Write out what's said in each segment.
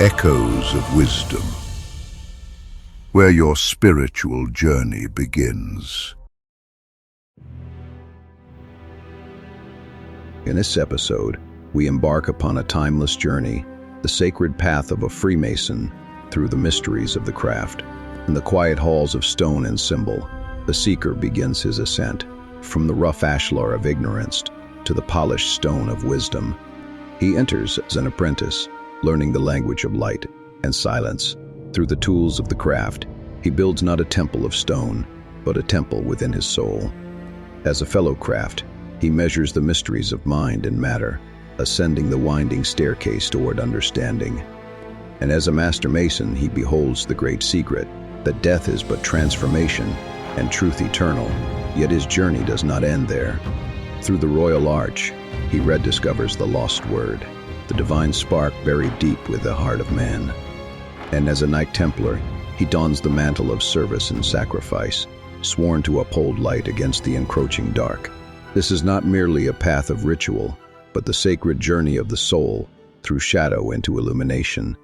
Echoes of Wisdom, where your spiritual journey begins. In this episode, we embark upon a timeless journey, the sacred path of a Freemason through the mysteries of the craft. In the quiet halls of stone and symbol, the seeker begins his ascent, from the rough ashlar of ignorance to the polished stone of wisdom. He enters as an apprentice, learning the language of light and silence. Through the tools of the craft, he builds not a temple of stone, but a temple within his soul. As a fellow craft, he measures the mysteries of mind and matter, ascending the winding staircase toward understanding. And as a master mason, he beholds the great secret, that death is but transformation and truth eternal, yet his journey does not end there. Through the royal arch, he rediscovers the lost word, the divine spark buried deep with the heart of man. And as a Knight Templar, he dons the mantle of service and sacrifice, sworn to uphold light against the encroaching dark. This is not merely a path of ritual, but the sacred journey of the soul through shadow into illumination.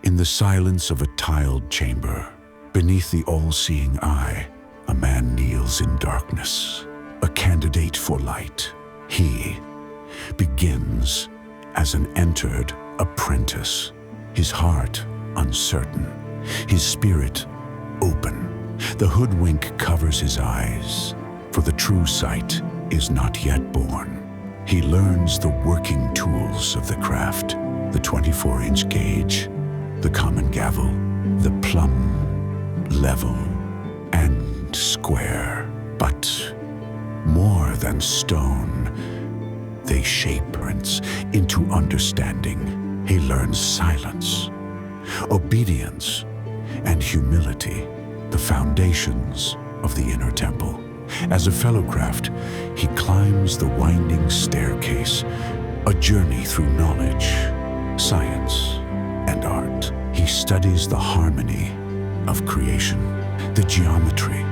In the silence of a tiled chamber, beneath the all-seeing eye, a man kneels in darkness, a candidate for light. He begins as an entered apprentice, his heart uncertain, his spirit open. The hoodwink covers his eyes, for the true sight is not yet born. He learns the working tools of the craft, the 24-inch gauge, the common gavel, the plumb, level, and square. But more than stone, they shape prints into understanding. He learns silence, obedience, and humility, the foundations of the inner temple. As a fellow craft, he climbs the winding staircase, a journey through knowledge, science, and art. He studies the harmony of creation, the geometry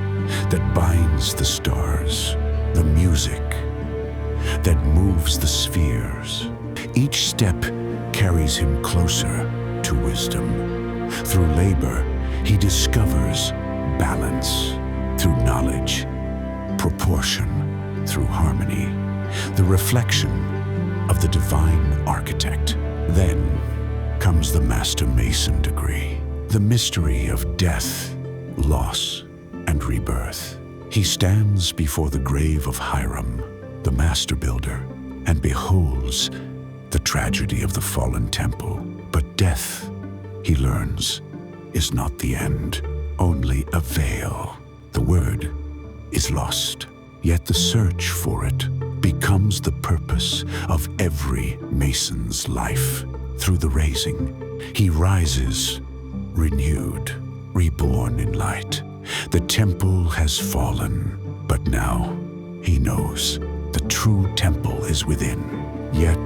that binds the stars, the music that moves the spheres. Each step carries him closer to wisdom. Through labor, he discovers balance. Through knowledge, proportion. Through harmony, the reflection of the divine architect. Then comes the Master Mason degree, the mystery of death, loss, and rebirth. He stands before the grave of Hiram, the master builder, and beholds the tragedy of the fallen temple. But death, he learns, is not the end, only a veil. The word is lost, yet the search for it becomes the purpose of every Mason's life. Through the raising, he rises, renewed, reborn in light. The temple has fallen, but now he knows the true temple is within. Yet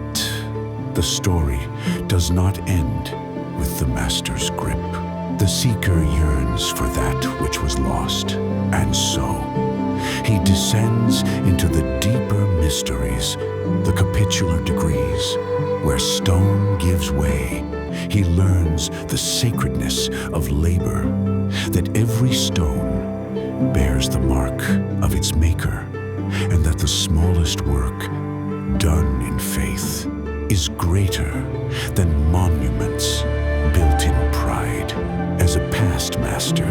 the story does not end with the master's grip. The seeker yearns for that which was lost, and so he descends into the deeper mysteries, the capitular degrees, where stone gives way. He learns the sacredness of labor, that every stone bears the mark of its maker, and that the smallest work done in faith is greater than monuments built in pride. As a past master,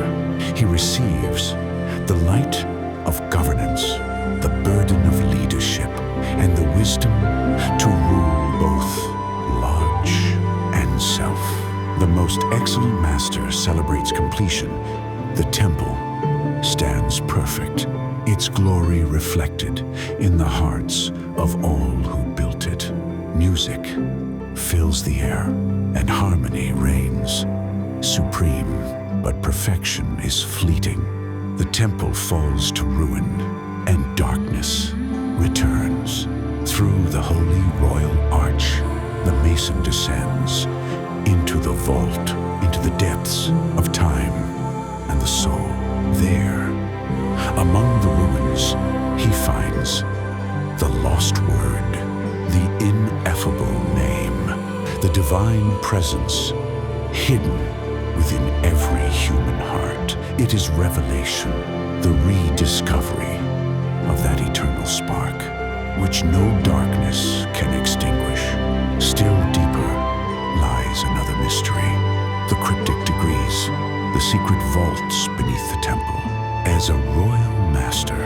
he receives the light of governance, the burden of leadership, and the wisdom to rule both large and self. The most excellent master celebrates completion. The temple stands perfect, its glory reflected in the hearts of all who built it. Music fills the air, and harmony reigns supreme, but perfection is fleeting. The temple falls to ruin, and darkness returns. Through the holy royal arch, the Mason descends into the vault, into the depths of time and the soul. There, among the ruins, he finds the lost word, the ineffable name. the divine presence hidden within every human heart. It is revelation, the rediscovery of that eternal spark, which no darkness can extinguish. Still deeper lies another mystery, the cryptic degrees, the secret vaults beneath the temple. As a royal master,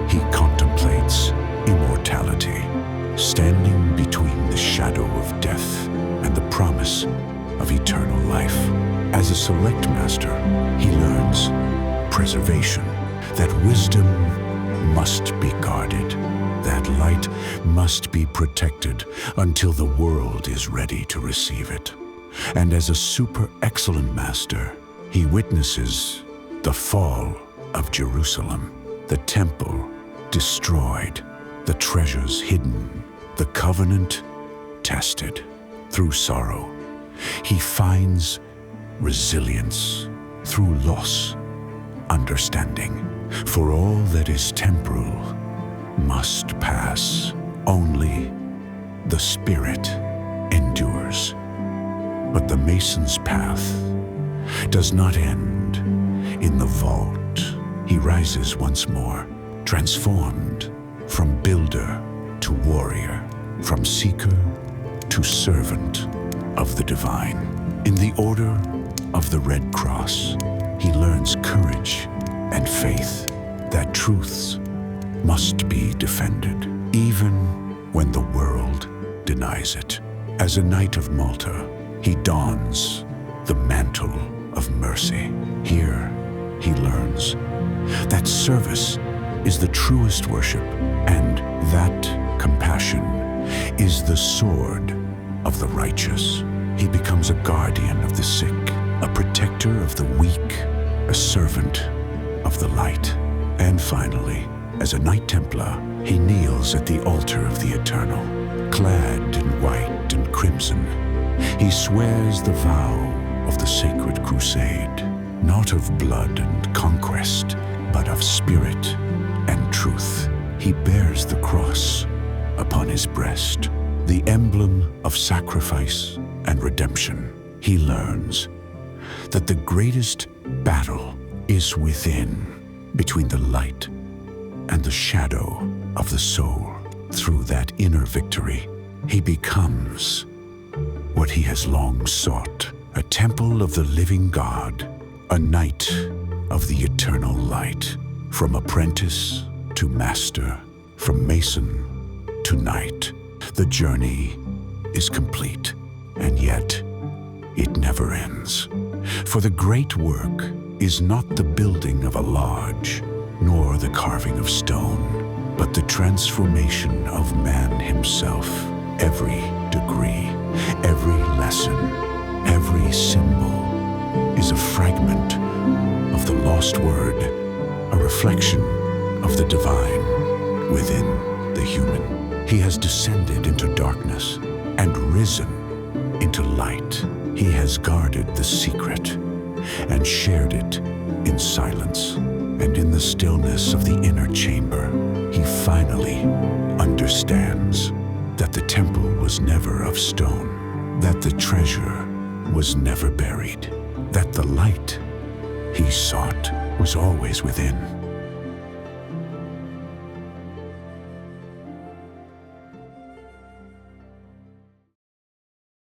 he contemplates immortality, standing between the shadow of death and the promise of eternal life. As a select master, he learns preservation, that wisdom must be guarded, that light must be protected until the world is ready to receive it. And as a super excellent master, he witnesses the fall of Jerusalem, the temple destroyed, the treasures hidden, the covenant tested. Through sorrow, he finds resilience. Through loss, understanding. For all that is temporal must pass. Only the spirit endures. But the Mason's path does not end in the vault. He rises once more, transformed from builder to warrior, from seeker to servant of the divine. In the order of the Red Cross, he learns courage and faith, that truths must be defended, even when the world denies it. As a Knight of Malta, he dons the mantle of mercy. Here, he learns that service is the truest worship, and that compassion is the sword of the righteous. He becomes a guardian of the sick, a protector of the weak, a servant of the light. And finally, as a Knight Templar, he kneels at the altar of the eternal. Clad in white and crimson, he swears the vow of the sacred crusade, not of blood and conquest, but of spirit and truth. He bears the cross upon his breast, the emblem of sacrifice and redemption. He learns that the greatest battle is within, between the light and the shadow of the soul. Through that inner victory, he becomes what he has long sought, a temple of the living God, a knight of the eternal light. From apprentice to master, from mason to knight, the journey is complete, and yet it never ends. For the great work is not the building of a lodge, nor the carving of stone, but the transformation of man himself. Every degree, every lesson, every symbol is a fragment of the lost word, a reflection of the divine within the human. He has descended into darkness and risen into light. He has guarded the secret and shared it in silence. And in the stillness of the inner chamber, he finally understands that the temple was never of stone, that the treasure was never buried, that the light he sought was always within.